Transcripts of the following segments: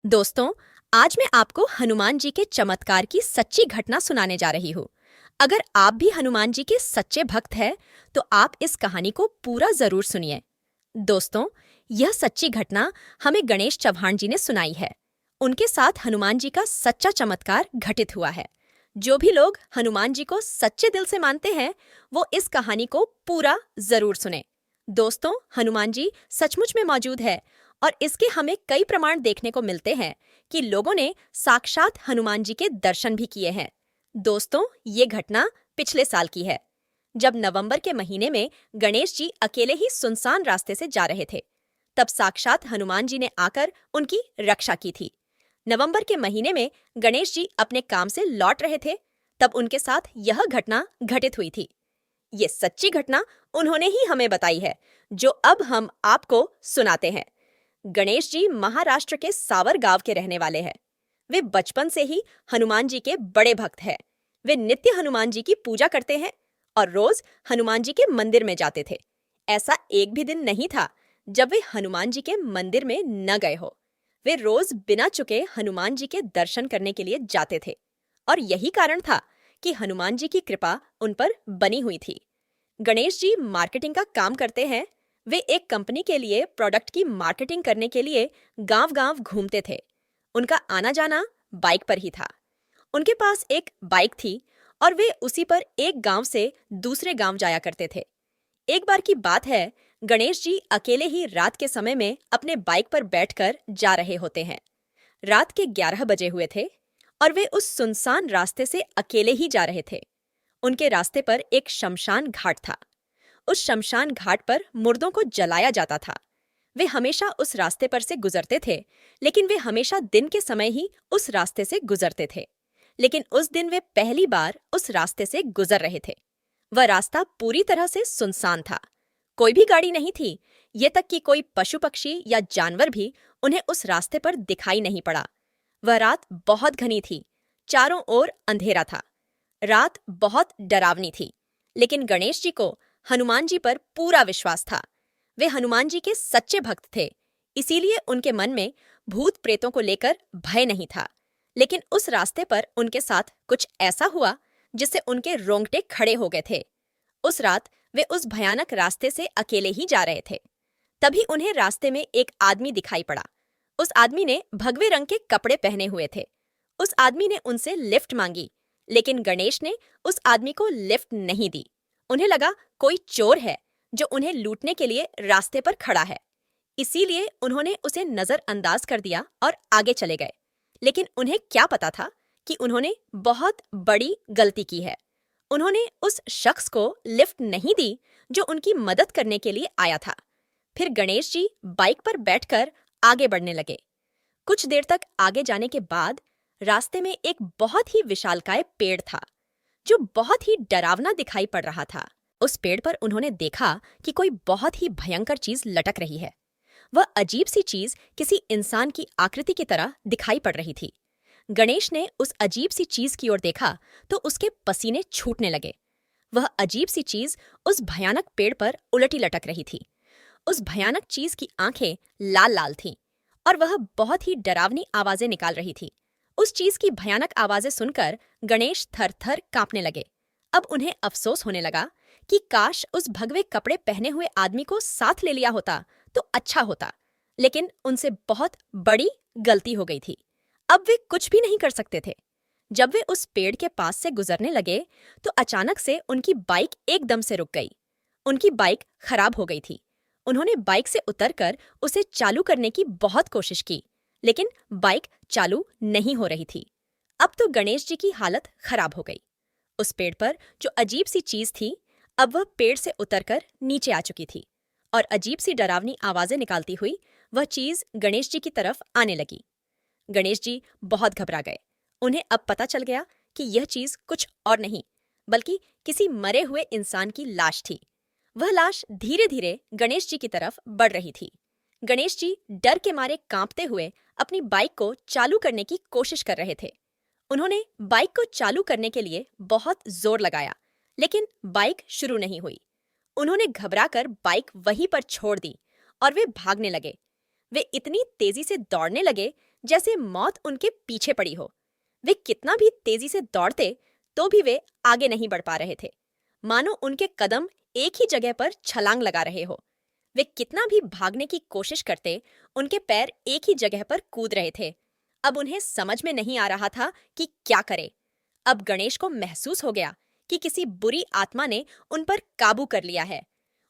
दोस्तों, आज मैं आपको हनुमान जी के चमत्कार की सच्ची घटना सुनाने जा रही हूँ। अगर आप भी हनुमान जी के सच्चे भक्त हैं, तो आप इस कहानी को पूरा जरूर सुनिए। दोस्तों, यह सच्ची घटना हमें गणेश चव्हाण जी ने सुनाई है। उनके साथ हनुमान जी का सच्चा चमत्कार घटित हुआ है। जो भी लोग हनुमान जी को सच्चे दिल से मानते हैं, वो इस कहानी को पूरा जरूर सुने। दोस्तों, हनुमान जी सचमुच में मौजूद है और इसके हमें कई प्रमाण देखने को मिलते हैं कि लोगों ने साक्षात हनुमान जी के दर्शन भी किए हैं। दोस्तों, ये घटना पिछले साल की है, जब नवंबर के महीने में गणेश जी अकेले ही सुनसान रास्ते से जा रहे थे। तब साक्षात हनुमान जी ने आकर उनकी रक्षा की थी। नवंबर के महीने में गणेश जी अपने काम से लौट रहे थे, तब उनके साथ यह घटना घटित हुई थी। ये सच्ची घटना उन्होंने ही हमें बताई है, जो अब हम आपको सुनाते हैं। गणेश जी महाराष्ट्र के सावर गांव के रहने वाले हैं। वे बचपन से ही हनुमान जी के बड़े भक्त हैं। वे नित्य हनुमान जी की पूजा करते हैं और रोज हनुमान जी के मंदिर में जाते थे। ऐसा एक भी दिन नहीं था जब वे हनुमान जी के मंदिर में न गए हो। वे रोज बिना चुके हनुमान जी के दर्शन करने के लिए जाते थे और यही कारण था कि हनुमान जी की कृपा उन पर बनी हुई थी। गणेश जी मार्केटिंग का काम करते हैं। वे एक कंपनी के लिए प्रोडक्ट की मार्केटिंग करने के लिए गांव-गांव घूमते थे। उनका आना जाना बाइक पर ही था। उनके पास एक बाइक थी और वे उसी पर एक गांव से दूसरे गांव जाया करते थे। एक बार की बात है, गणेश जी अकेले ही रात के समय में अपने बाइक पर बैठकर जा रहे होते हैं। रात के 11 बजे हुए थे और वे उस सुनसान रास्ते से अकेले ही जा रहे थे। उनके रास्ते पर एक शमशान घाट था। उस शमशान घाट पर मुर्दों को जलाया जाता था। वे हमेशा उस रास्ते पर से गुजरते थे, लेकिन वे हमेशा दिन के समय ही उस रास्ते से गुजरते थे। लेकिन उस दिन वे पहली बार उस रास्ते से गुजर रहे थे। वह रास्ता पूरी तरह से सुनसान था। कोई भी गाड़ी नहीं थी, ये तक कि कोई पशु पक्षी या जानवर भी उन्हें उस रास्ते पर दिखाई नहीं पड़ा। वह रात बहुत घनी थी। चारों ओर अंधेरा था। रात बहुत डरावनी थी, लेकिन गणेश जी को हनुमान जी पर पूरा विश्वास था। वे हनुमान जी के सच्चे भक्त थे, इसीलिए उनके मन में भूत प्रेतों को लेकर भय नहीं था। लेकिन उस रास्ते पर उनके साथ कुछ ऐसा हुआ जिससे उनके रोंगटे खड़े हो गए थे। उस रात वे उस भयानक रास्ते से अकेले ही जा रहे थे। तभी उन्हें रास्ते में एक आदमी दिखाई पड़ा। उस आदमी ने भगवे रंग के कपड़े पहने हुए थे। उस आदमी ने उनसे लिफ्ट मांगी, लेकिन गणेश ने उस आदमी को लिफ्ट नहीं दी। उन्हें लगा कोई चोर है जो उन्हें लूटने के लिए रास्ते पर खड़ा है। इसीलिए उन्होंने उसे नजरअंदाज कर दिया और आगे चले गए। लेकिन उन्हें क्या पता था कि उन्होंने बहुत बड़ी गलती की है। उन्होंने उस शख्स को लिफ्ट नहीं दी जो उनकी मदद करने के लिए आया था। फिर गणेश जी बाइक पर बैठकर आगे बढ़ने लगे। कुछ देर तक आगे जाने के बाद रास्ते में एक बहुत ही विशालकाय पेड़ था, जो बहुत ही डरावना दिखाई पड़ रहा था। उस पेड़ पर उन्होंने देखा कि कोई बहुत ही भयंकर चीज लटक रही है। वह अजीब सी चीज किसी इंसान की आकृति की तरह दिखाई पड़ रही थी। गणेश ने उस अजीब सी चीज की ओर देखा तो उसके पसीने छूटने लगे। वह अजीब सी चीज उस भयानक पेड़ पर उलटी लटक रही थी। उस भयानक चीज की आंखें लाल लाल थीं और वह बहुत ही डरावनी आवाजें निकाल रही थी। उस चीज की भयानक आवाजें सुनकर गणेश थर थर कांपने लगे। अब उन्हें अफसोस होने लगा कि काश उस भगवे कपड़े पहने हुए आदमी को साथ ले लिया होता तो अच्छा होता। लेकिन उनसे बहुत बड़ी गलती हो गई थी। अब वे कुछ भी नहीं कर सकते थे। जब वे उस पेड़ के पास से गुजरने लगे तो अचानक से उनकी बाइक एकदम से रुक गई। उनकी बाइक खराब हो गई थी। उन्होंने बाइक से उतरकर उसे चालू करने की बहुत कोशिश की, लेकिन बाइक चालू नहीं हो रही थी। अब तो गणेश जी की हालत खराब हो गई। उस पेड़ पर जो अजीब सी चीज थी, अब वह पेड़ से उतरकर नीचे आ चुकी थी और अजीब सी डरावनी आवाजें निकालती हुई वह चीज गणेश जी की तरफ आने लगी। गणेश जी बहुत घबरा गए। उन्हें अब पता चल गया कि यह चीज कुछ और नहीं, बल्कि किसी मरे हुए इंसान की लाश थी। वह लाश धीरे धीरे गणेश जी की तरफ बढ़ रही थी। गणेश जी डर के मारे कांपते हुए अपनी बाइक को चालू करने की कोशिश कर रहे थे। उन्होंने बाइक को चालू करने के लिए बहुत जोर लगाया, लेकिन बाइक शुरू नहीं हुई। उन्होंने घबराकर बाइक वहीं पर छोड़ दी और वे भागने लगे। वे इतनी तेजी से दौड़ने लगे जैसे मौत उनके पीछे पड़ी हो। वे कितना भी तेजी से दौड़ते तो भी वे आगे नहीं बढ़ पा रहे थे, मानो उनके कदम एक ही जगह पर छलांग लगा रहे हो। वे कितना भी भागने की कोशिश करते, उनके पैर एक ही जगह पर कूद रहे थे। अब उन्हें समझ में नहीं आ रहा था कि क्या करे। अब गणेश को महसूस हो गया कि किसी बुरी आत्मा ने उन पर काबू कर लिया है।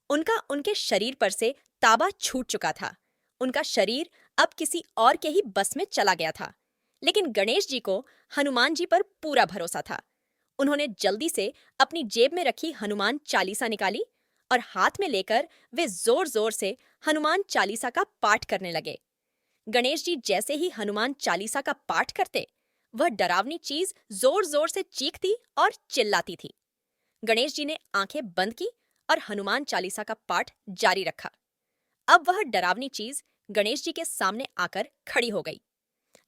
उनका उनके शरीर पर से ताबा छूट चुका था। उनका शरीर अब किसी और के ही बस में चला गया था। लेकिन गणेश जी को हनुमान जी पर पूरा भरोसा था। उन्होंने जल्दी से अपनी जेब में रखी हनुमान चालीसा निकाली और हाथ में लेकर वे जोर जोर से हनुमान चालीसा का पाठ करने लगे। गणेश जी जैसे ही हनुमान चालीसा का पाठ करते, वह डरावनी चीज जोर जोर से चीखती और चिल्लाती थी। गणेश जी ने आंखें बंद की और हनुमान चालीसा का पाठ जारी रखा। अब वह डरावनी चीज गणेश जी के सामने आकर खड़ी हो गई।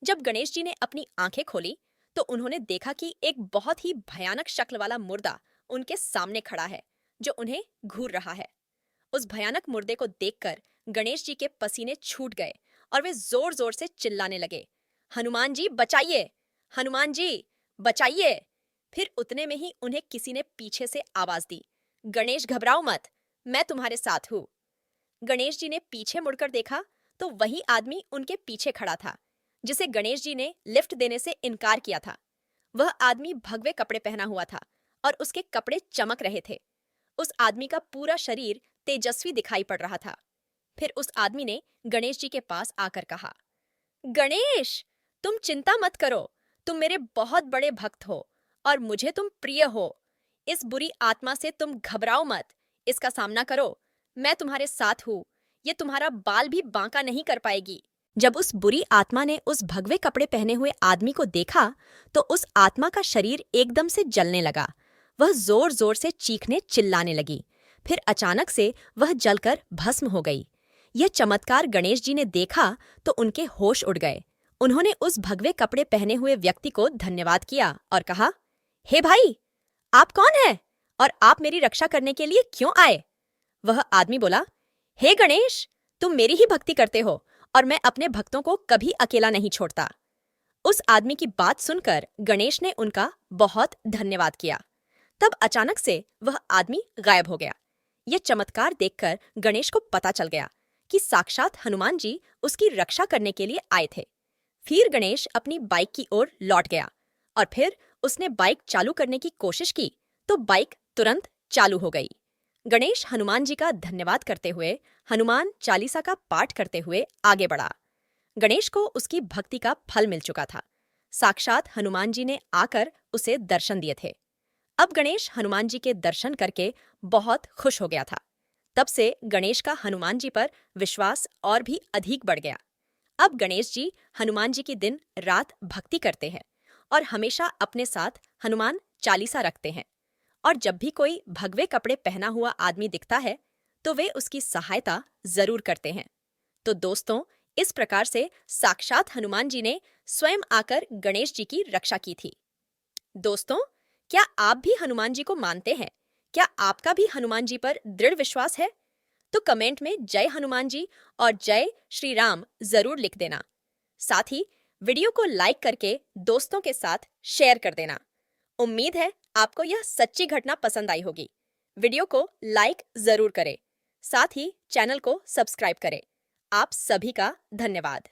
जब गणेश जी ने अपनी आंखें खोली तो उन्होंने देखा कि एक बहुत ही भयानक शक्ल वाला मुर्दा उनके सामने खड़ा है, जो उन्हें घूर रहा है। उस भयानक मुर्दे को देखकर गणेश जी के पसीने छूट गए और वे जोर जोर से चिल्लाने लगे, हनुमान जी बचाइए, हनुमान जी बचाइए। फिर उतने में ही उन्हें किसी ने पीछे से आवाज दी, गणेश घबराओ मत, मैं तुम्हारे साथ हूँ। गणेश जी ने पीछे मुड़कर देखा तो वही आदमी उनके पीछे खड़ा था, जिसे गणेश जी ने लिफ्ट देने से इनकार किया था। वह आदमी भगवे कपड़े पहना हुआ था और उसके कपड़े चमक रहे थे। उस आदमी का पूरा शरीर तेजस्वी दिखाई पड़ रहा था। फिर उस आदमी ने गणेश जी के पास आकर कहा, गणेश, तुम चिंता मत करो, तुम मेरे बहुत बड़े भक्त हो और मुझे तुम प्रिय हो। इस बुरी आत्मा से तुम घबराओ मत, इसका सामना करो, मैं तुम्हारे साथ हूँ, ये तुम्हारा बाल भी बांका नहीं कर पाएगी। जब उस बुरी आत्मा ने उस भगवे कपड़े पहने हुए आदमी को देखा तो उस आत्मा का शरीर एकदम से जलने लगा। वह जोर जोर से चीखने चिल्लाने लगी। फिर अचानक से वह जलकर भस्म हो गई। यह चमत्कार गणेश जी ने देखा तो उनके होश उड़ गए। उन्होंने उस भगवे कपड़े पहने हुए व्यक्ति को धन्यवाद किया और कहा, हे भाई, आप कौन हैं और आप मेरी रक्षा करने के लिए क्यों आए? वह आदमी बोला, हे गणेश, तुम मेरी ही भक्ति करते हो और मैं अपने भक्तों को कभी अकेला नहीं छोड़ता। उस आदमी की बात सुनकर गणेश ने उनका बहुत धन्यवाद किया। तब अचानक से वह आदमी गायब हो गया। यह चमत्कार देखकर गणेश को पता चल गया कि साक्षात हनुमान जी उसकी रक्षा करने के लिए आए थे। फिर गणेश अपनी बाइक की ओर लौट गया और फिर उसने बाइक चालू करने की कोशिश की तो बाइक तुरंत चालू हो गई। गणेश हनुमान जी का धन्यवाद करते हुए हनुमान चालीसा का पाठ करते हुए आगे बढ़ा। गणेश को उसकी भक्ति का फल मिल चुका था। साक्षात हनुमान जी ने आकर उसे दर्शन दिए थे। अब गणेश हनुमान जी के दर्शन करके बहुत खुश हो गया था। तब से गणेश का हनुमान जी पर विश्वास और भी अधिक बढ़ गया। अब गणेश जी हनुमान जी की दिन रात भक्ति करते हैं और हमेशा अपने साथ हनुमान चालीसा रखते हैं। और जब भी कोई भगवे कपड़े पहना हुआ आदमी दिखता है तो वे उसकी सहायता जरूर करते हैं। तो दोस्तों, इस प्रकार से साक्षात हनुमान जी ने स्वयं आकर गणेश जी की रक्षा की थी। दोस्तों, क्या आप भी हनुमान जी को मानते हैं? क्या आपका भी हनुमान जी पर दृढ़ विश्वास है? तो कमेंट में जय हनुमान जी और जय श्री राम जरूर लिख देना। साथ ही वीडियो को लाइक करके दोस्तों के साथ शेयर कर देना। उम्मीद है आपको यह सच्ची घटना पसंद आई होगी। वीडियो को लाइक जरूर करें। साथ ही चैनल को सब्सक्राइब करें। आप सभी का धन्यवाद।